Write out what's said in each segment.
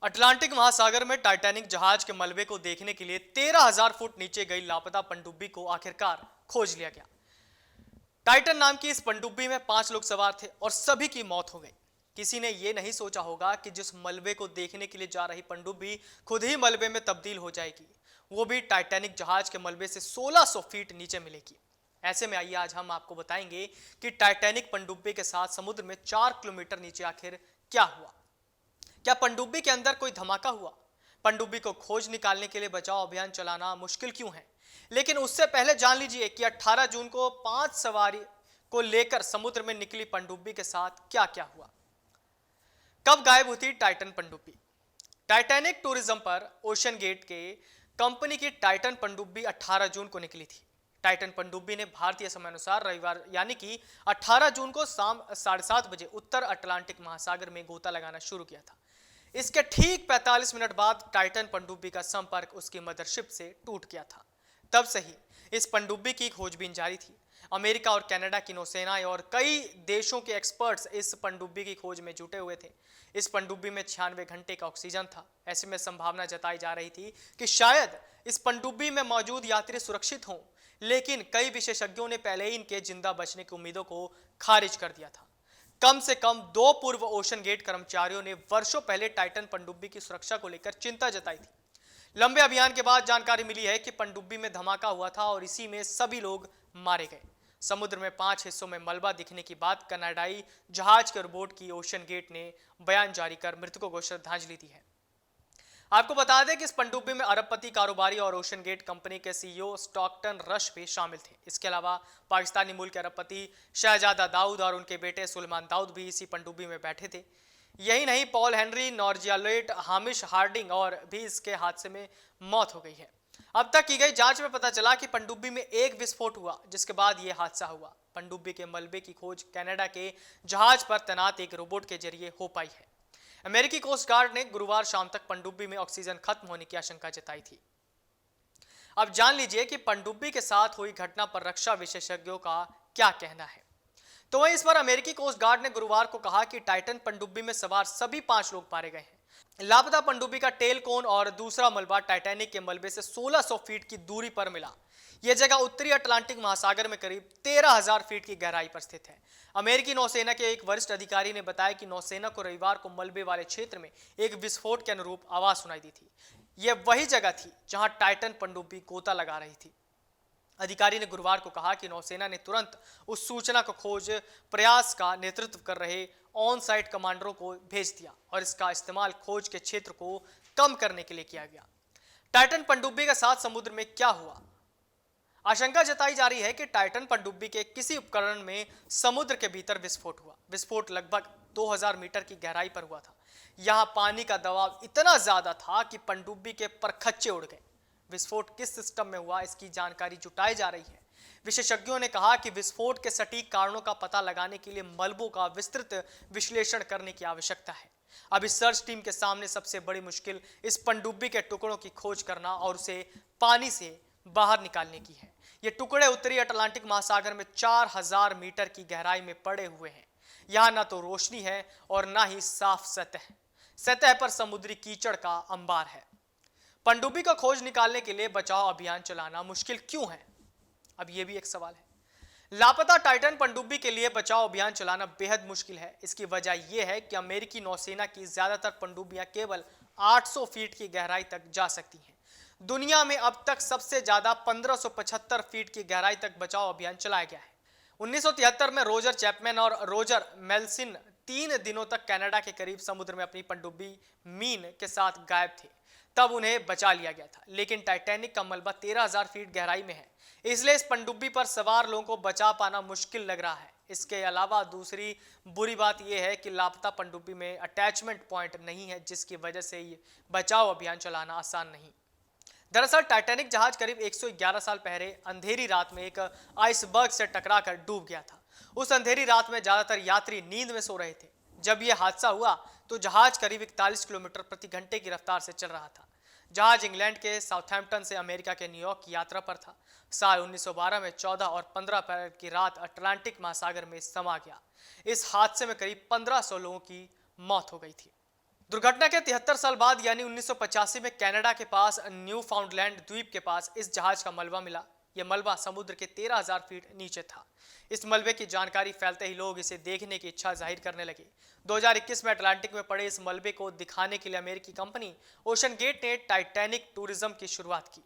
Atlantic महासागर में Titanic जहाज के मलबे को देखने के लिए 13,000 फुट नीचे गई लापता पनडुब्बी को आखिरकार खोज लिया गया। टाइटन नाम की इस पनडुब्बी में 5 लोग सवार थे और सभी की मौत हो गई। किसी ने यह नहीं सोचा होगा कि जिस मलबे को देखने के लिए जा रही पनडुब्बी खुद ही मलबे में तब्दील हो जाएगी, वो भी टाइटैनिक जहाज के मलबे से 1600 फीट नीचे मिलेगी। ऐसे में आइए आज हम आपको बताएंगे कि टाइटैनिक पनडुब्बी के साथ समुद्र में 4 किलोमीटर नीचे आखिर क्या हुआ। क्या पनडुब्बी के अंदर कोई धमाका हुआ? पनडुब्बी को खोज निकालने के लिए बचाव अभियान चलाना मुश्किल क्यों है? लेकिन उससे पहले जान लीजिए कि 18 जून को 5 सवारी को लेकर समुद्र में निकली पनडुब्बी के साथ क्या क्या हुआ। कब गायब हुई थी टाइटन पनडुब्बी? टाइटैनिक टूरिज्म पर ओशन गेट के कंपनी की टाइटन पनडुब्बी 18 जून को निकली थी। टाइटन पनडुब्बी ने भारतीय समय अनुसार रविवार यानी कि 18 जून को शाम 7:30 बजे उत्तर अटलांटिक महासागर में गोता लगाना शुरू किया था। इसके ठीक 45 मिनट बाद टाइटन पनडुब्बी का संपर्क उसकी मदरशिप से टूट गया था। तब से ही इस पनडुब्बी की खोजबीन जारी थी। अमेरिका और कनाडा की नौसेनाएं और कई देशों के एक्सपर्ट्स इस पनडुब्बी की खोज में जुटे हुए थे। इस पनडुब्बी में 96 घंटे का ऑक्सीजन था। ऐसे में संभावना जताई जा रही थी कि शायद इस पनडुब्बी में मौजूद यात्री सुरक्षित हों, लेकिन कई विशेषज्ञों ने पहले ही इनके जिंदा बचने की उम्मीदों को खारिज कर दिया था। कम से कम 2 पूर्व ओशन गेट कर्मचारियों ने वर्षों पहले टाइटन पनडुब्बी की सुरक्षा को लेकर चिंता जताई थी। लंबे अभियान के बाद जानकारी मिली है कि पनडुब्बी में धमाका हुआ था और इसी में सभी लोग मारे गए। समुद्र में 5 हिस्सों में मलबा दिखने की बात कनाडाई जहाज के रोबोट की ओशन गेट ने बयान जारी कर मृतकों को श्रद्धांजलि दी है। आपको बता दें कि इस पनडुब्बी में अरबपति कारोबारी और ओशन गेट कंपनी के सीईओ स्टॉकटन रश भी शामिल थे। इसके अलावा पाकिस्तानी मूल के अरबपति शहजादा दाऊद और उनके बेटे सुलेमान दाऊद भी इसी पनडुब्बी में बैठे थे। यही नहीं, पॉल हेनरी, नॉर्जियालेट, हामिश हार्डिंग और भी इसके हादसे में मौत हो गई है। अब तक की गई जांच में पता चला कि पनडुब्बी में एक विस्फोट हुआ, जिसके बाद यह हादसा हुआ। पनडुब्बी के मलबे की खोज कनाडा के जहाज पर तैनात एक रोबोट के जरिए हो पाई है। अमेरिकी कोस्ट गार्ड ने गुरुवार शाम तक पनडुब्बी में ऑक्सीजन खत्म होने की आशंका जताई थी। अब जान लीजिए कि पनडुब्बी के साथ हुई घटना पर रक्षा विशेषज्ञों का क्या कहना है। तो वहीं इस पर अमेरिकी कोस्ट गार्ड ने गुरुवार को कहा कि टाइटन पनडुब्बी में सवार सभी 5 लोग मारे गए हैं। लापता पनडुब्बी का टेल कोन और दूसरा मलबा टाइटैनिक के मलबे से 1600 फीट की दूरी पर मिला। यह जगह उत्तरी अटलांटिक महासागर में करीब 13,000 फीट की गहराई पर स्थित है। अमेरिकी नौसेना के एक वरिष्ठ अधिकारी ने बताया कि नौसेना को रविवार को मलबे वाले क्षेत्र में एक विस्फोट के अनुरूप आवाज सुनाई दी थी। यह वही जगह थी जहां टाइटन पनडुब्बी गोता लगा रही थी। अधिकारी ने गुरुवार को कहा कि नौसेना ने तुरंत उस सूचना को खोज प्रयास का नेतृत्व कर रहे ऑन साइट कमांडरों को भेज दिया और इसका इस्तेमाल खोज के क्षेत्र को कम करने के लिए किया गया। टाइटन पनडुब्बी के साथ समुद्र में क्या हुआ? आशंका जताई जा रही है कि टाइटन पनडुब्बी के किसी उपकरण में समुद्र के भीतर विस्फोट हुआ। विस्फोट लगभग 2000 मीटर की गहराई पर हुआ था। यहां पानी का दबाव इतना ज्यादा था कि पनडुब्बी के परखच्चे उड़ गए। विस्फोट किस सिस्टम में हुआ, इसकी जानकारी जुटाई जा रही है। विशेषज्ञों ने कहा कि विस्फोट के सटीक कारणों का पता लगाने के लिए मलबों का विस्तृत विश्लेषण करने की आवश्यकता है। अब इस सर्च टीम के सामने सबसे बड़ी मुश्किल इस पनडुब्बी के टुकड़ों की खोज करना और उसे पानी से बाहर निकालने की है। ये टुकड़े उत्तरी अटलांटिक महासागर में 4000 मीटर की गहराई में पड़े हुए हैं। यहां ना तो रोशनी है और ना ही साफ सतह पर समुद्री कीचड़ का अंबार है। पनडुब्बी का खोज निकालने के लिए बचाव अभियान चलाना मुश्किल क्यों है? अब यह भी एक सवाल है। लापता टाइटन पनडुब्बी के लिए बचाव अभियान चलाना बेहद मुश्किल है। इसकी वजह यह है कि अमेरिकी नौसेना की ज्यादातर पनडुब्बियां केवल 800 फीट की गहराई तक जा सकती हैं। दुनिया में अब तक सबसे ज्यादा 1575 फीट की गहराई तक बचाव अभियान चलाया गया है। 1973 में रोजर चैपमैन और रोजर मेल्सिन 3 दिनों तक कनाडा के करीब समुद्र में अपनी पनडुब्बी मीन के साथ गायब थे। तब उन्हें बचा लिया गया था, लेकिन टाइटैनिक का मलबा 13,000 फीट गहराई में है, इसलिए इस पनडुब्बी पर सवार लोगों को बचा पाना मुश्किल लग रहा है। इसके अलावा दूसरी बुरी बात यह है कि लापता पनडुब्बी में अटैचमेंट पॉइंट नहीं है, जिसकी वजह से ये बचाव अभियान चलाना आसान नहीं। दरअसल टाइटैनिक जहाज करीब 111 साल पहले अंधेरी रात में एक आइसबर्ग से टकराकर डूब गया था। उस अंधेरी रात में ज्यादातर यात्री नींद में सो रहे थे। जब यह हादसा हुआ तो जहाज करीब 41 किलोमीटर प्रति घंटे की रफ्तार से चल रहा था। जहाज इंग्लैंड के साउथहैम्पटन से अमेरिका के न्यूयॉर्क की यात्रा पर था। साल 1912 में 14 और 15 अप्रैल की रात अटलांटिक महासागर में समा गया। इस हादसे में करीब 1500 लोगों की मौत हो गई थी। दुर्घटना के 73 साल बाद यानी 1985 में कनाडा के पास न्यू फाउंडलैंड द्वीप के पास इस जहाज का मलबा मिला। यह मलबा समुद्र के 13,000 फीट नीचे था। इस मलबे की जानकारी फैलते ही लोग इसे देखने की इच्छा जाहिर करने लगे। 2021 में अटलांटिक में पड़े इस मलबे को दिखाने के लिए अमेरिकी कंपनी ओशन गेट ने टाइटैनिक टूरिज्म की शुरुआत की।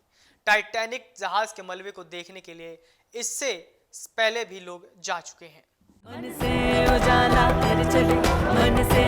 टाइटैनिक जहाज के मलबे को देखने के लिए इससे पहले भी लोग जा चुके हैं। मन से उजाला कर चले, मन से